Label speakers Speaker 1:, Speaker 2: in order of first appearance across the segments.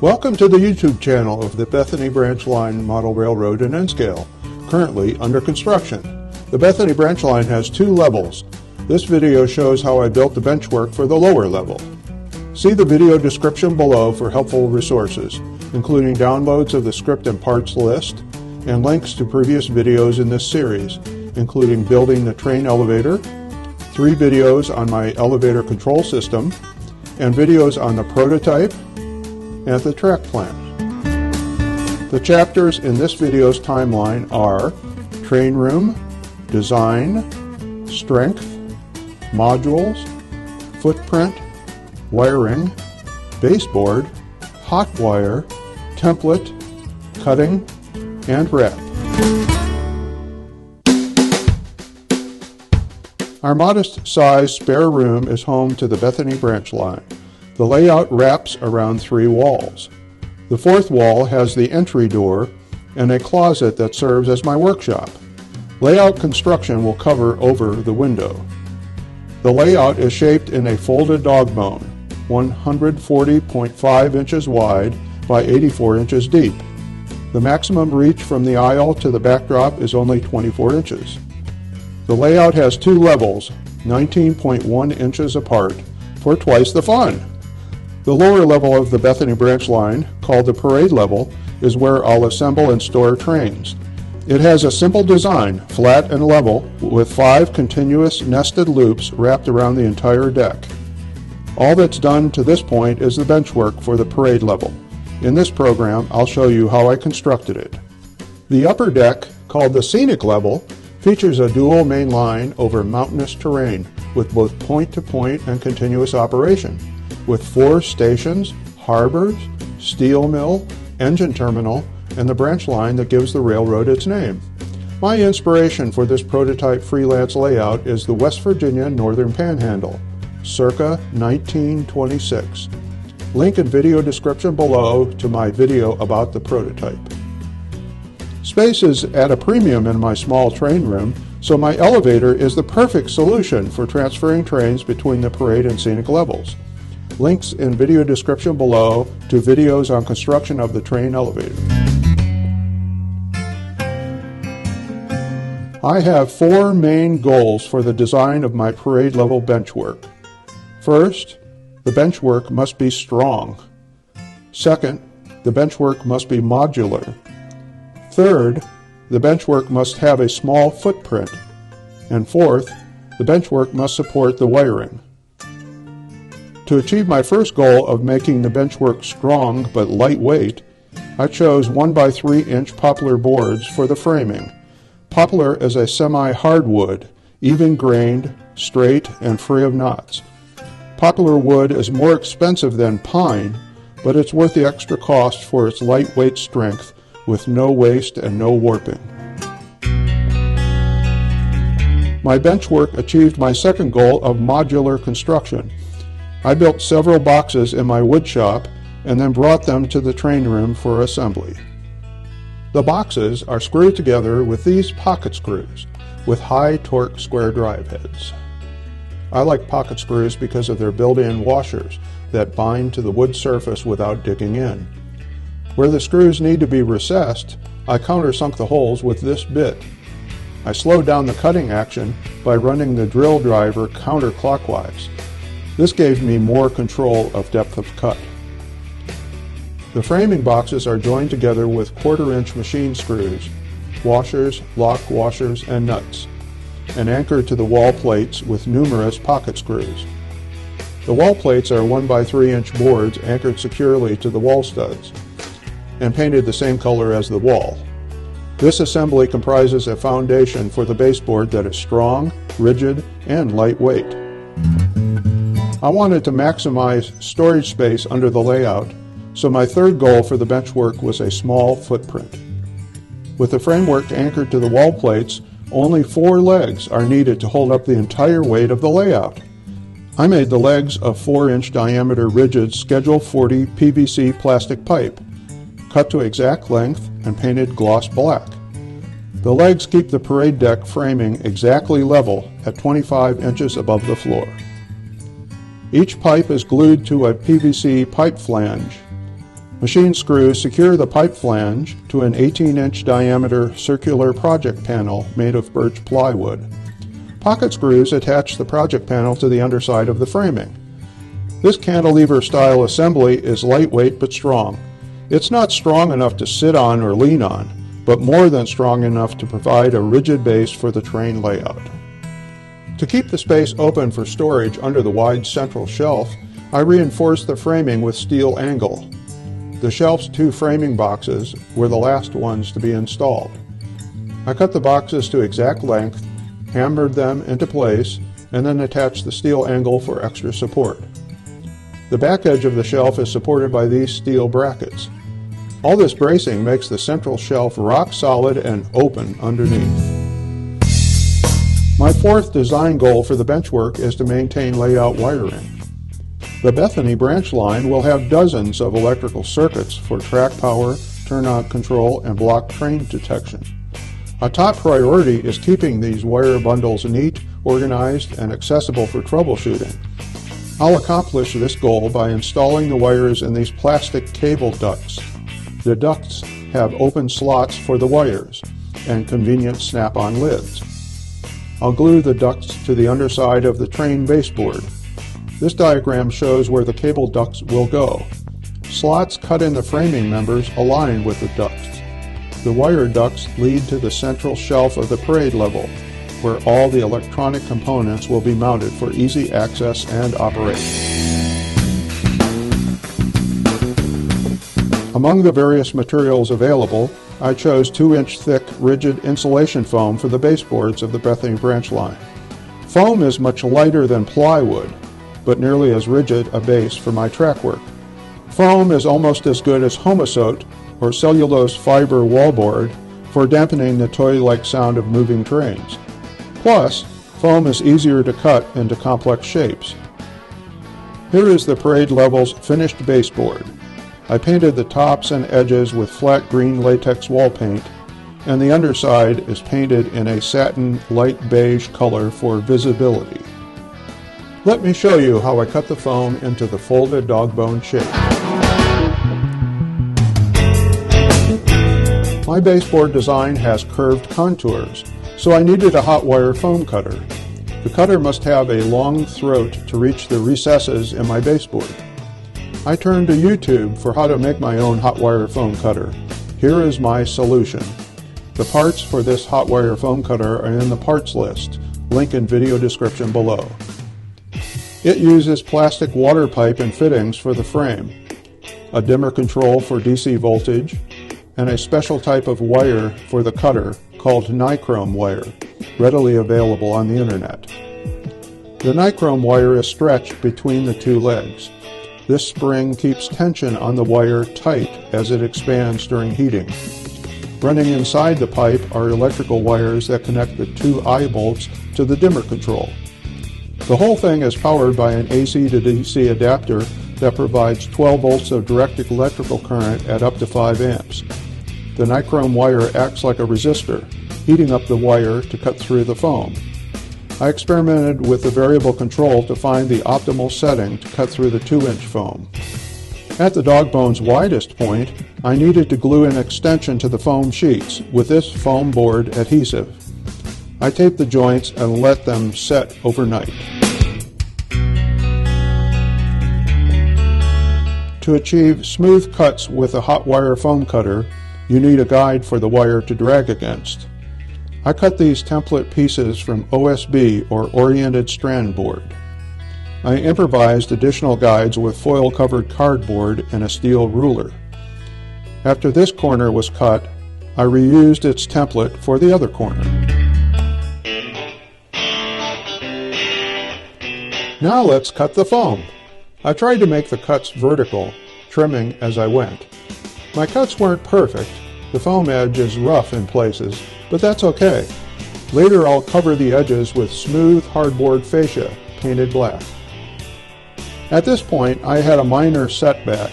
Speaker 1: Welcome to the YouTube channel of the Bethany Branch Line Model Railroad in N-Scale, currently under construction. The Bethany Branch Line has 2 levels. This video shows how I built the benchwork for the lower level. See the video description below for helpful resources, including downloads of the script and parts list, and links to previous videos in this series, including building the train elevator, 3 videos on my elevator control system, and videos on the prototype and the track plan. The chapters in this video's timeline are train room, design, strength, modules, footprint, wiring, baseboard, hot wire, template, cutting, and wrap. Our modest-sized spare room is home to the Bethany Branch Line. The layout wraps around 3 walls. The 4th wall has the entry door and a closet that serves as my workshop. Layout construction will cover over the window. The layout is shaped in a folded dog bone, 140.5 inches wide by 84 inches deep. The maximum reach from the aisle to the backdrop is only 24 inches. The layout has 2 levels, 19.1 inches apart, for twice the fun. The lower level of the Bethany Branch Line, called the parade level, is where I'll assemble and store trains. It has a simple design, flat and level, with 5 continuous nested loops wrapped around the entire deck. All that's done to this point is the benchwork for the parade level. In this program, I'll show you how I constructed it. The upper deck, called the scenic level, features a dual main line over mountainous terrain with both point-to-point and continuous operation, with 4 stations, harbors, steel mill, engine terminal, and the branch line that gives the railroad its name. My inspiration for this prototype freelance layout is the West Virginia Northern Panhandle, circa 1926. Link in video description below to my video about the prototype. Space is at a premium in my small train room, so my elevator is the perfect solution for transferring trains between the parade and scenic levels. Links in video description below to videos on construction of the train elevator. I have 4 main goals for the design of my parade level benchwork. First, the benchwork must be strong. Second, the benchwork must be modular. Third, the benchwork must have a small footprint. And fourth, the benchwork must support the wiring. To achieve my first goal of making the benchwork strong but lightweight, I chose 1x3 inch poplar boards for the framing. Poplar is a semi-hardwood, even-grained, straight, and free of knots. Poplar wood is more expensive than pine, but it's worth the extra cost for its lightweight strength with no waste and no warping. My benchwork achieved my second goal of modular construction. I built several boxes in my wood shop and then brought them to the train room for assembly. The boxes are screwed together with these pocket screws with high torque square drive heads. I like pocket screws because of their built-in washers that bind to the wood surface without digging in. Where the screws need to be recessed, I countersunk the holes with this bit. I slowed down the cutting action by running the drill driver counterclockwise. This gave me more control of depth of cut. The framing boxes are joined together with 1/4 inch machine screws, washers, lock washers, and nuts, and anchored to the wall plates with numerous pocket screws. The wall plates are 1x3 inch boards anchored securely to the wall studs, and painted the same color as the wall. This assembly comprises a foundation for the baseboard that is strong, rigid, and lightweight. I wanted to maximize storage space under the layout, so my third goal for the benchwork was a small footprint. With the framework anchored to the wall plates, only 4 legs are needed to hold up the entire weight of the layout. I made the legs of 4-inch diameter rigid Schedule 40 PVC plastic pipe, cut to exact length and painted gloss black. The legs keep the parade deck framing exactly level at 25 inches above the floor. Each pipe is glued to a PVC pipe flange. Machine screws secure the pipe flange to an 18-inch diameter circular project panel made of birch plywood. Pocket screws attach the project panel to the underside of the framing. This cantilever-style assembly is lightweight but strong. It's not strong enough to sit on or lean on, but more than strong enough to provide a rigid base for the train layout. To keep the space open for storage under the wide central shelf, I reinforced the framing with steel angle. The shelf's 2 framing boxes were the last ones to be installed. I cut the boxes to exact length, hammered them into place, and then attached the steel angle for extra support. The back edge of the shelf is supported by these steel brackets. All this bracing makes the central shelf rock solid and open underneath. My 4th design goal for the Benchwork is to maintain layout wiring. The Bethany branch line will have dozens of electrical circuits for track power, turnout control, and block train detection. A top priority is keeping these wire bundles neat, organized, and accessible for troubleshooting. I'll accomplish this goal by installing the wires in these plastic cable ducts. The ducts have open slots for the wires and convenient snap-on lids. I'll glue the ducts to the underside of the train baseboard. This diagram shows where the cable ducts will go. Slots cut in the framing members align with the ducts. The wire ducts lead to the central shelf of the parade level, where all the electronic components will be mounted for easy access and operation. Among the various materials available, I chose 2-inch thick rigid insulation foam for the baseboards of the Bethany branch line. Foam is much lighter than plywood, but nearly as rigid a base for my track work. Foam is almost as good as Homosote or cellulose fiber wallboard for dampening the toy-like sound of moving trains. Plus, foam is easier to cut into complex shapes. Here is the parade level's finished baseboard. I painted the tops and edges with flat green latex wall paint, and the underside is painted in a satin light beige color for visibility. Let me show you how I cut the foam into the folded dog bone shape. My baseboard design has curved contours, so I needed a hot wire foam cutter. The cutter must have a long throat to reach the recesses in my baseboard. I turned to YouTube for how to make my own hot wire foam cutter. Here is my solution. The parts for this hot wire foam cutter are in the parts list, link in video description below. It uses plastic water pipe and fittings for the frame, a dimmer control for DC voltage, and a special type of wire for the cutter called nichrome wire, readily available on the internet. The nichrome wire is stretched between the 2 legs. This spring keeps tension on the wire tight as it expands during heating. Running inside the pipe are electrical wires that connect the 2 eye bolts to the dimmer control. The whole thing is powered by an AC to DC adapter that provides 12 volts of direct electrical current at up to 5 amps. The nichrome wire acts like a resistor, heating up the wire to cut through the foam. I experimented with the variable control to find the optimal setting to cut through the 2-inch foam. At the dog bone's widest point, I needed to glue an extension to the foam sheets with this foam board adhesive. I taped the joints and let them set overnight. To achieve smooth cuts with a hot wire foam cutter, you need a guide for the wire to drag against. I cut these template pieces from OSB or oriented strand board. I improvised additional guides with foil-covered cardboard and a steel ruler. After this corner was cut, I reused its template for the other corner. Now let's cut the foam. I tried to make the cuts vertical, trimming as I went. My cuts weren't perfect. The foam edge is rough in places, but that's okay. Later I'll cover the edges with smooth hardboard fascia, painted black. At this point I had a minor setback.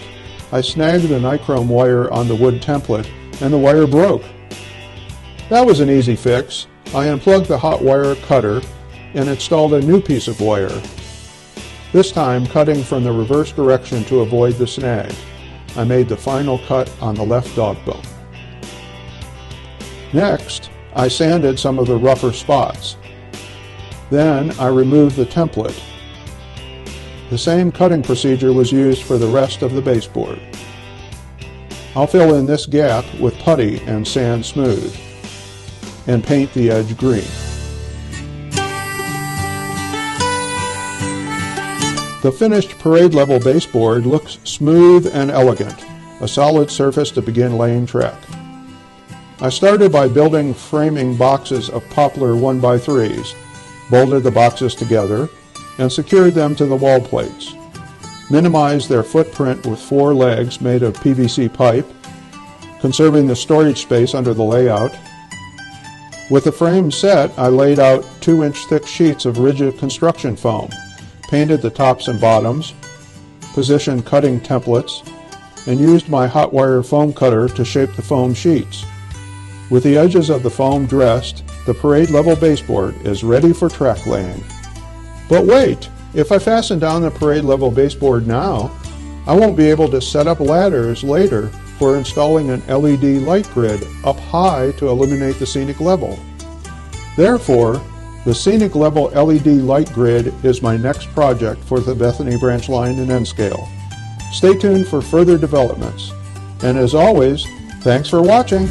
Speaker 1: I snagged the nichrome wire on the wood template and the wire broke. That was an easy fix. I unplugged the hot wire cutter and installed a new piece of wire, this time cutting from the reverse direction to avoid the snag. I made the final cut on the left dog bone. Next, I sanded some of the rougher spots. Then I removed the template. The same cutting procedure was used for the rest of the baseboard. I'll fill in this gap with putty and sand smooth, and paint the edge green. The finished parade level baseboard looks smooth and elegant, a solid surface to begin laying track. I started by building framing boxes of poplar 1x3s, bolted the boxes together, and secured them to the wall plates. Minimized their footprint with 4 legs made of PVC pipe, conserving the storage space under the layout. With the frame set, I laid out 2-inch thick sheets of rigid construction foam, painted the tops and bottoms, positioned cutting templates, and used my hot wire foam cutter to shape the foam sheets. With the edges of the foam dressed, the parade level baseboard is ready for track laying. But wait, if I fasten down the parade level baseboard now, I won't be able to set up ladders later for installing an LED light grid up high to illuminate the scenic level. Therefore, the scenic level LED light grid is my next project for the Bethany branch line in N-Scale. Stay tuned for further developments. And as always, thanks for watching.